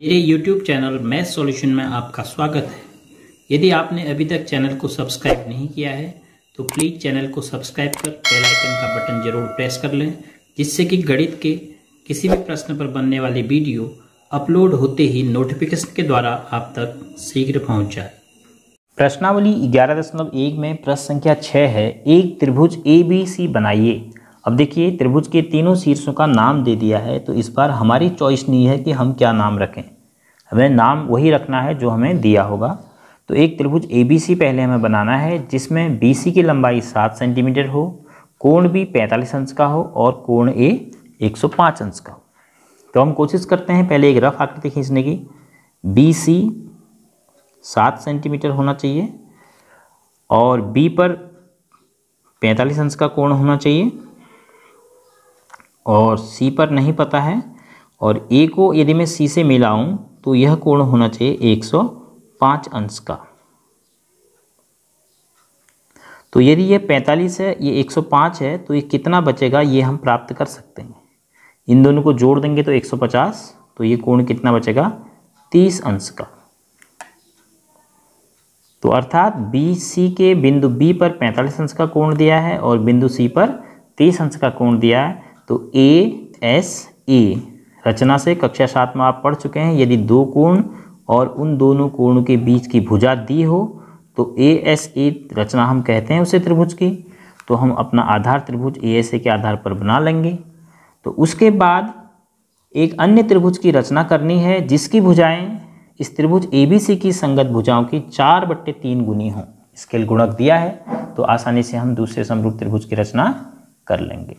मेरे YouTube channel math solution में आपका स्वागत है। यदि आपने अभी तक चैनल को सब्सक्राइब नहीं किया है तो प्लीज़ चैनल को सब्सक्राइब कर बेल आइकन का बटन जरूर प्रेस कर लें, जिससे कि गणित के किसी भी प्रश्न पर बनने वाली वीडियो अपलोड होते ही नोटिफिकेशन के द्वारा आप तक शीघ्र पहुंच जाए। प्रश्नावली 11.1 में प्रश्न संख्या 6 है, एक त्रिभुज ABC बनाइए। अब देखिए, त्रिभुज के तीनों शीर्षों का नाम दे दिया है, तो इस बार हमारी चॉइस नहीं है कि हम क्या नाम रखें। हमें नाम वही रखना है जो हमें दिया होगा। तो एक त्रिभुज ABC पहले हमें बनाना है, जिसमें BC की लंबाई 7 सेंटीमीटर हो, कोण B 45 अंश का हो और कोण A 105 अंश का हो। तो हम कोशिश करते हैं पहले एक रफ आकृति खींचने की। BC 7 सेंटीमीटर होना चाहिए और B पर 45 अंश का कोण होना चाहिए और C पर नहीं पता है, और A को यदि मैं C से मिलाऊं तो यह कोण होना चाहिए 105 अंश का। तो यदि यह 45 है, ये 105 है, तो ये कितना बचेगा ये हम प्राप्त कर सकते हैं। इन दोनों को जोड़ देंगे तो 150, तो ये कोण कितना बचेगा 30 अंश का। तो अर्थात BC के बिंदु B पर 45 अंश का कोण दिया है और बिंदु C पर 30 अंश का कोण दिया है। तो ASA रचना से कक्षा 7 में आप पढ़ चुके हैं, यदि दो कोण और उन दोनों कोणों के बीच की भुजा दी हो तो ASA रचना हम कहते हैं उसे त्रिभुज की। तो हम अपना आधार त्रिभुज ASA के आधार पर बना लेंगे। तो उसके बाद एक अन्य त्रिभुज की रचना करनी है, जिसकी भुजाएं इस त्रिभुज ABC की संगत भुजाओं की 4/3 गुनी हों। स्केल गुणक दिया है, तो आसानी से हम दूसरे समरूप त्रिभुज की रचना कर लेंगे।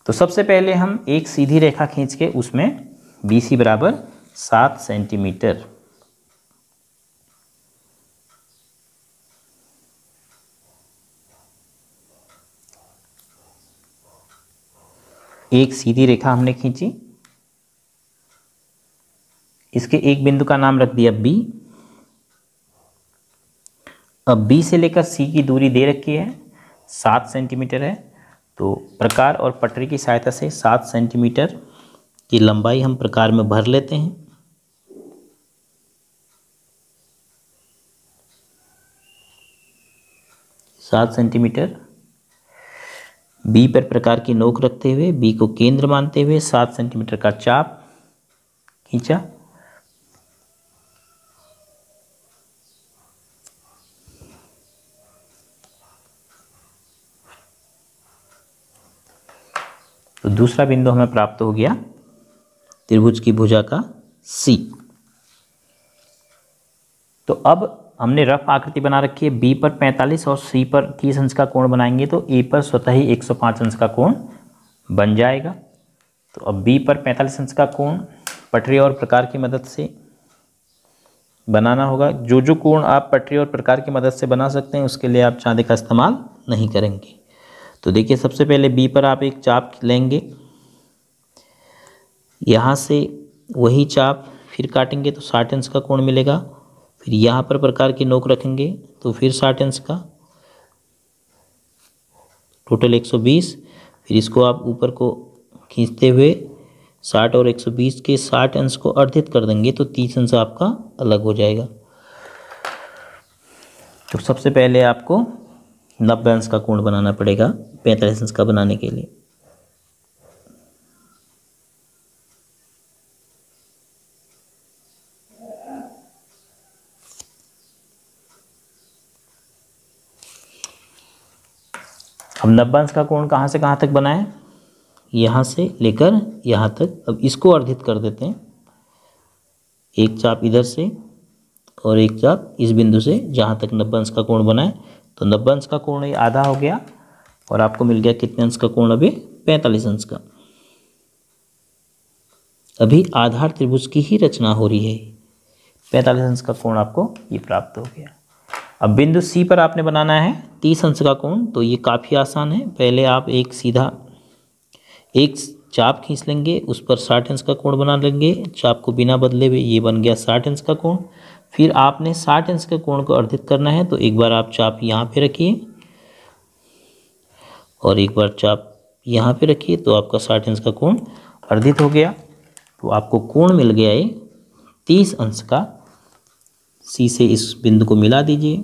तो सबसे पहले हम एक सीधी रेखा खींच के उसमें BC बराबर 7 सेंटीमीटर, एक सीधी रेखा हमने खींची। इसके एक बिंदु का नाम रख दिया B। अब B से लेकर C की दूरी दे रखी है 7 सेंटीमीटर है, तो प्रकार और पटरी की सहायता से 7 सेंटीमीटर की लंबाई हम प्रकार में भर लेते हैं। सात सेंटीमीटर B पर प्रकार की नोक रखते हुए, B को केंद्र मानते हुए 7 सेंटीमीटर का चाप खींचा। तो दूसरा बिंदु हमें प्राप्त हो गया त्रिभुज की भुजा का C। तो अब हमने रफ आकृति बना रखी है। B पर 45 और C पर 30 अंश का कोण बनाएंगे तो A पर स्वतः ही 105 अंश का कोण बन जाएगा। तो अब B पर 45 अंश का कोण पटरी और प्रकार की मदद से बनाना होगा। जो जो कोण आप पटरी और प्रकार की मदद से बना सकते हैं, उसके लिए आप चांदी का इस्तेमाल नहीं करेंगे। तो देखिए, सबसे पहले B पर आप एक चाप लेंगे, यहाँ से वही चाप फिर काटेंगे तो 60 अंश का कोण मिलेगा। फिर यहाँ पर प्रकार की नोक रखेंगे तो फिर 60 अंश का, टोटल 120। फिर इसको आप ऊपर को खींचते हुए 60 और 120 के 60 अंश को अर्धित कर देंगे तो 30 अंश आपका अलग हो जाएगा। तो सबसे पहले आपको 90 अंश का कोण बनाना पड़ेगा 45 अंश का बनाने के लिए। अब 90 अंश का कोण कहाँ से कहाँ तक बनाएं? यहाँ से लेकर यहाँ तक। अब इसको अर्धित कर देते हैं, एक चाप इधर से और एक चाप इस बिंदु से, जहाँ तक 90 अंश का कोण बनाए। तो 90 अंश का कोण ये आधा हो गया और आपको मिल गया कितने अंश का कोण? अभी 45 अंश का। अभी आधार त्रिभुज की ही रचना हो रही है। 45 अंश का कोण आपको ये प्राप्त हो गया। अब बिंदु C पर आपने बनाना है 30 अंश का कोण। तो ये काफ़ी आसान है। पहले आप एक सीधा एक चाप खींच लेंगे, उस पर 60 अंश का कोण बना लेंगे। चाप को बिना बदले हुए ये बन गया 60 अंश का कोण। फिर आपने 60 अंश के कोण को अर्धित करना है, तो एक बार आप चाप यहाँ पे रखिए और एक बार चाप यहाँ पे रखिए, तो आपका 60 अंश का कोण अर्धित हो गया। तो आपको कोण मिल गया ये 30 अंश का सी से इस बिंदु को मिला दीजिए,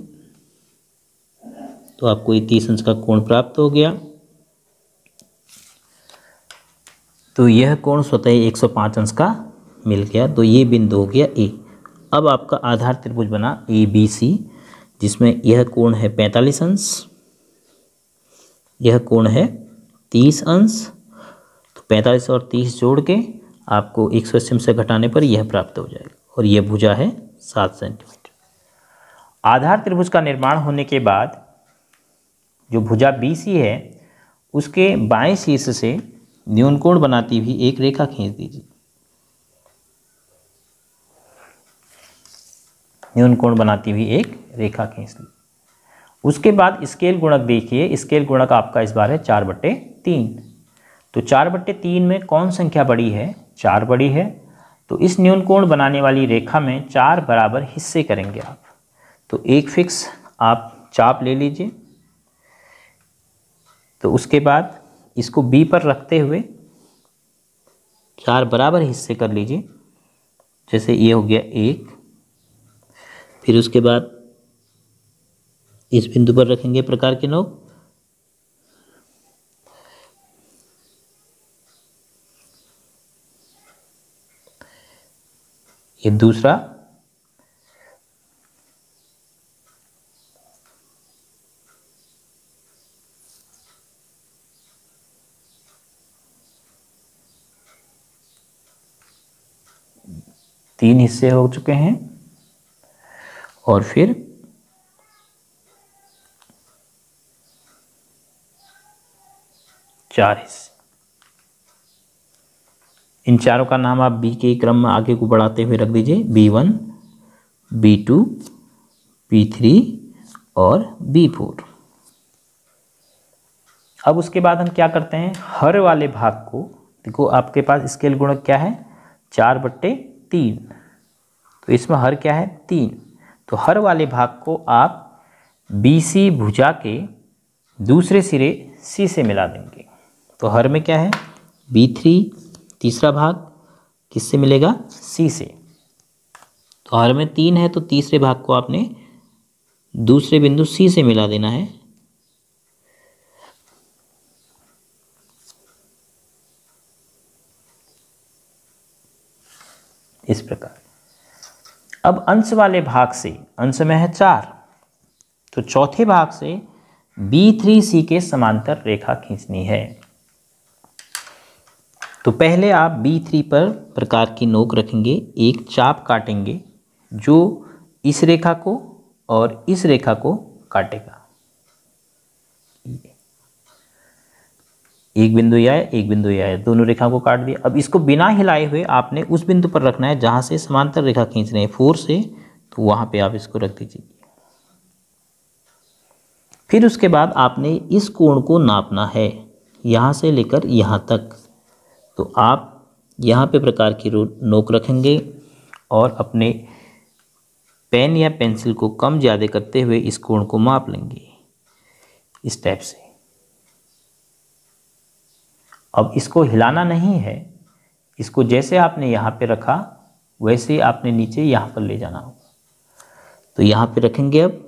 तो आपको ये 30 अंश का कोण प्राप्त हो गया। तो यह कोण स्वतः ही 105 अंश का मिल गया। तो ये बिंदु हो गया ए। अब आपका आधार त्रिभुज बना ए बी सी, जिसमें यह कोण है 45 अंश, यह कोण है 30 अंश। तो 45 और 30 जोड़ के आपको 180 से घटाने पर यह प्राप्त हो जाएगा, और यह भुजा है 7 सेंटीमीटर। आधार त्रिभुज का निर्माण होने के बाद जो भुजा BC है उसके बाएं शीर्ष से न्यूनकोण बनाती हुई एक रेखा खींच दीजिए। न्यूनकोण बनाती हुई एक रेखा खींच ली। उसके बाद स्केल गुणक देखिए, स्केल गुणक आपका इस बार है 4/3। तो 4/3 में कौन संख्या बड़ी है? 4 बड़ी है। तो इस न्यूनकोण बनाने वाली रेखा में 4 बराबर हिस्से करेंगे आप। तो एक फिक्स आप चाप ले लीजिए। तो उसके बाद इसको B पर रखते हुए 4 बराबर हिस्से कर लीजिए। जैसे ये हो गया 1, फिर उसके बाद इस बिंदु पर रखेंगे प्रकार के नोक, ये दूसरा, तीन हिस्से हो चुके हैं, और फिर चार हिस्से। इन चारों का नाम आप B के क्रम में आगे को बढ़ाते हुए रख दीजिए, B1, B2, B3 और B4। अब उसके बाद हम क्या करते हैं, हर वाले भाग को, देखो आपके पास स्केल गुणक क्या है 4/3, तो इसमें हर क्या है 3। तो हर वाले भाग को आप BC भुजा के दूसरे सिरे C से मिला देंगे। तो हर में क्या है B3, तीसरा भाग किससे मिलेगा? C से। तो हर में 3 है, तो तीसरे भाग को आपने दूसरे बिंदु C से मिला देना है। इस प्रकार। अब अंश वाले भाग से, अंश में है 4, तो चौथे भाग से B3C के समांतर रेखा खींचनी है। तो पहले आप B3 पर प्रकार की नोक रखेंगे, एक चाप काटेंगे जो इस रेखा को और इस रेखा को काटेगा। एक बिंदु यह है, एक बिंदु यह है, दोनों रेखाओं को काट दिया। अब इसको बिना हिलाए हुए आपने उस बिंदु पर रखना है जहां से समांतर रेखा खींच रहे हैं 4 से, तो वहां पे आप इसको रख दीजिए। फिर उसके बाद आपने इस कोण को नापना है, यहां से लेकर यहां तक। तो आप यहाँ पे प्रकार की नोक रखेंगे और अपने पेन या पेंसिल को कम ज़्यादा करते हुए इस कोण को माप लेंगे इस टाइप से। अब इसको हिलाना नहीं है, इसको जैसे आपने यहाँ पे रखा वैसे ही आपने नीचे यहाँ पर ले जाना होगा। तो यहाँ पे रखेंगे अब,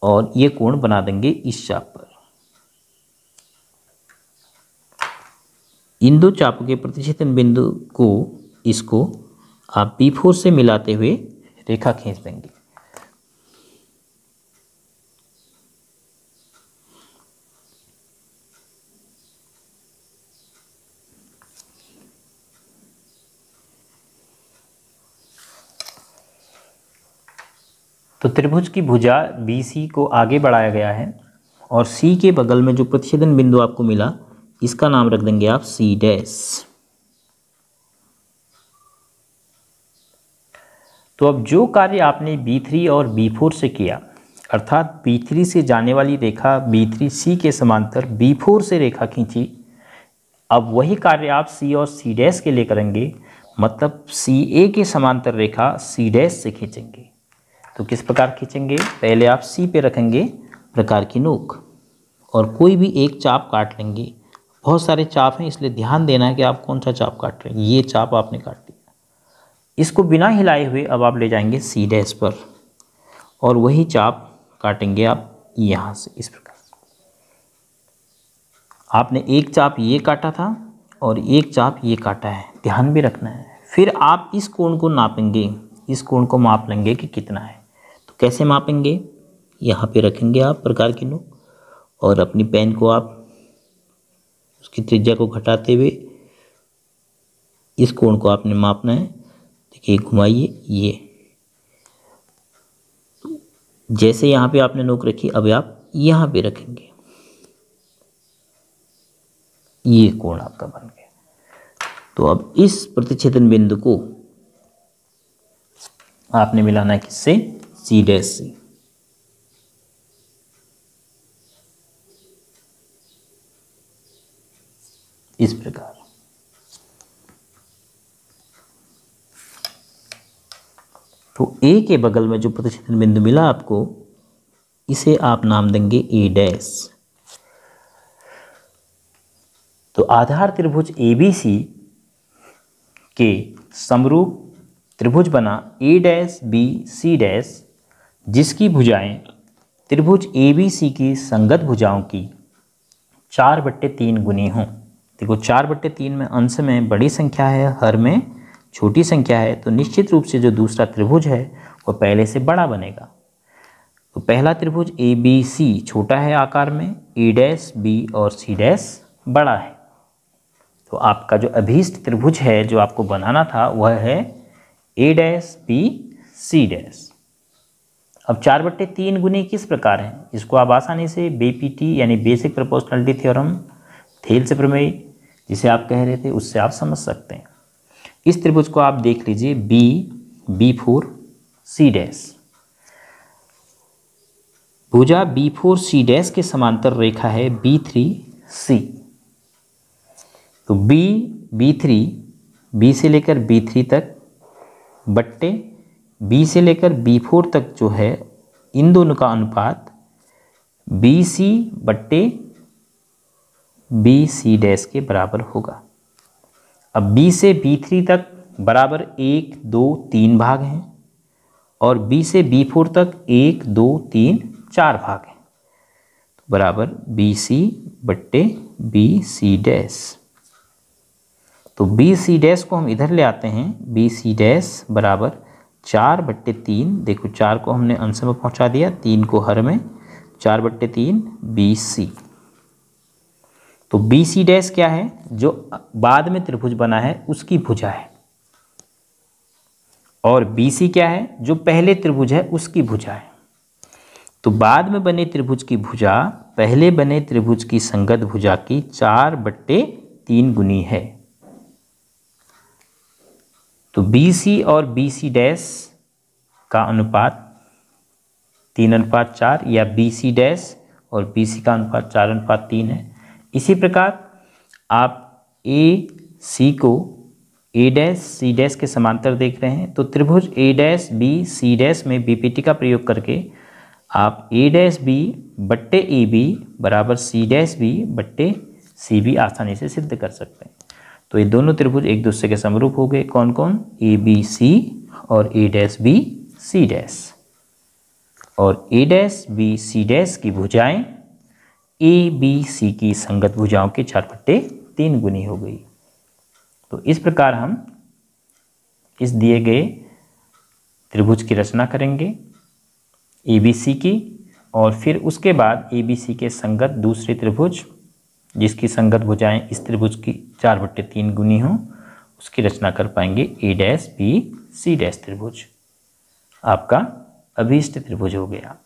और ये कोण बना देंगे इस चाप पर। इन दो चापों के प्रतिच्छेदन बिंदु को, इसको आप B4 से मिलाते हुए रेखा खींच देंगे। तो त्रिभुज की भुजा BC को आगे बढ़ाया गया है, और C के बगल में जो प्रतिच्छेदन बिंदु आपको मिला इसका नाम रख देंगे आप C'। तो अब जो कार्य आपने B3 और B4 से किया, अर्थात B3 से जाने वाली रेखा B3C के समांतर B4 से रेखा खींची, अब वही कार्य आप C और C' के लिए करेंगे, मतलब CA के समांतर रेखा C' से खींचेंगे। तो किस प्रकार खींचेंगे, पहले आप C पे रखेंगे प्रकार की नोक और कोई भी एक चाप काट लेंगे। बहुत सारे चाप हैं इसलिए ध्यान देना है कि आप कौन सा चाप काट रहे हैं। ये चाप आपने काट दिया, इसको बिना हिलाए हुए अब आप ले जाएंगे सी डैश पर और वही चाप काटेंगे आप यहाँ से इस प्रकार। आपने एक चाप ये काटा था और एक चाप ये काटा है, ध्यान भी रखना है। फिर आप इस कोण को नापेंगे, इस कोण को माप लेंगे कि कितना है। तो कैसे मापेंगे, यहाँ पे रखेंगे आप प्रकार की नोक और अपनी पेन को आप उसकी त्रिज्या को घटाते हुए इस कोण को आपने मापना है। देखिए घुमाइए, ये जैसे यहाँ पे आपने नोक रखी, अब आप यहाँ पे रखेंगे, ये कोण आपका बन गया। तो अब इस प्रतिच्छेदन बिंदु को आपने मिलाना है किससे, सी डैश से। इस प्रकार तो ए के बगल में जो प्रतिच्छेदन बिंदु मिला आपको, इसे आप नाम देंगे ए डैश। तो आधार त्रिभुज ABC के समरूप त्रिभुज बना ए डैश बी सी डैश, जिसकी भुजाएं त्रिभुज ABC की संगत भुजाओं की 4/3 गुनी हों। देखो 4/3 में अंश में बड़ी संख्या है, हर में छोटी संख्या है, तो निश्चित रूप से जो दूसरा त्रिभुज है वो पहले से बड़ा बनेगा। तो पहला त्रिभुज ABC छोटा है आकार में, ए डैश बी और सी डैश बड़ा है। तो आपका जो अभीष्ट त्रिभुज है जो आपको बनाना था वह है ए डैश बी सी डैश। अब 4/3 गुनी किस प्रकार है, इसको आप आसानी से BPT यानी बेसिक प्रोपोर्शनलिटी थ्योरम, थेल्स प्रमेय जिसे आप कह रहे थे, उससे आप समझ सकते हैं। इस त्रिभुज को आप देख लीजिए, B4 C डैश। भुजा B4 C डैश के समांतर रेखा है B3 C। तो B3 B से लेकर B3 तक बट्टे B से लेकर B4 तक जो है, इन दोनों का अनुपात BC बट्टे BC डैश के बराबर होगा। अब B से B3 तक बराबर 1, 2, 3 भाग हैं और B से B4 तक 1, 2, 3, 4 भाग हैं, तो बराबर BC बट्टे BC डैश। तो BC डैश को हम इधर ले आते हैं, BC डैश बराबर 4/3, देखो 4 को हमने अंश में पहुंचा दिया, 3 को हर में, 4/3 BC। तो BC डैश क्या है, जो बाद में त्रिभुज बना है उसकी भुजा है, और BC क्या है, जो पहले त्रिभुज है उसकी भुजा है। तो बाद में बने त्रिभुज की भुजा पहले बने त्रिभुज की संगत भुजा की 4/3 गुनी है। तो BC और BC डैश का अनुपात 3:4 या BC डैश और BC का अनुपात 4:3 है। इसी प्रकार आप AC को A डैश C डैश के समांतर देख रहे हैं, तो त्रिभुज A dash B C dash में BPT का प्रयोग करके आप A डैश B बट्टे AB बराबर C डैश B बट्टे CB आसानी से सिद्ध कर सकते हैं। तो ये दोनों त्रिभुज एक दूसरे के समरूप हो गए। कौन कौन, ABC और A dash B C dash. और A dash B C dash की भुजाएं ABC की संगत भुजाओं के 4/3 गुनी हो गई। तो इस प्रकार हम इस दिए गए त्रिभुज की रचना करेंगे ABC की, और फिर उसके बाद ABC के संगत दूसरे त्रिभुज जिसकी संगत भुजाएं इस त्रिभुज की 4/3 गुनी हों, उसकी रचना कर पाएंगे A dash B C dash त्रिभुज। आपका अभीष्ट त्रिभुज हो गया।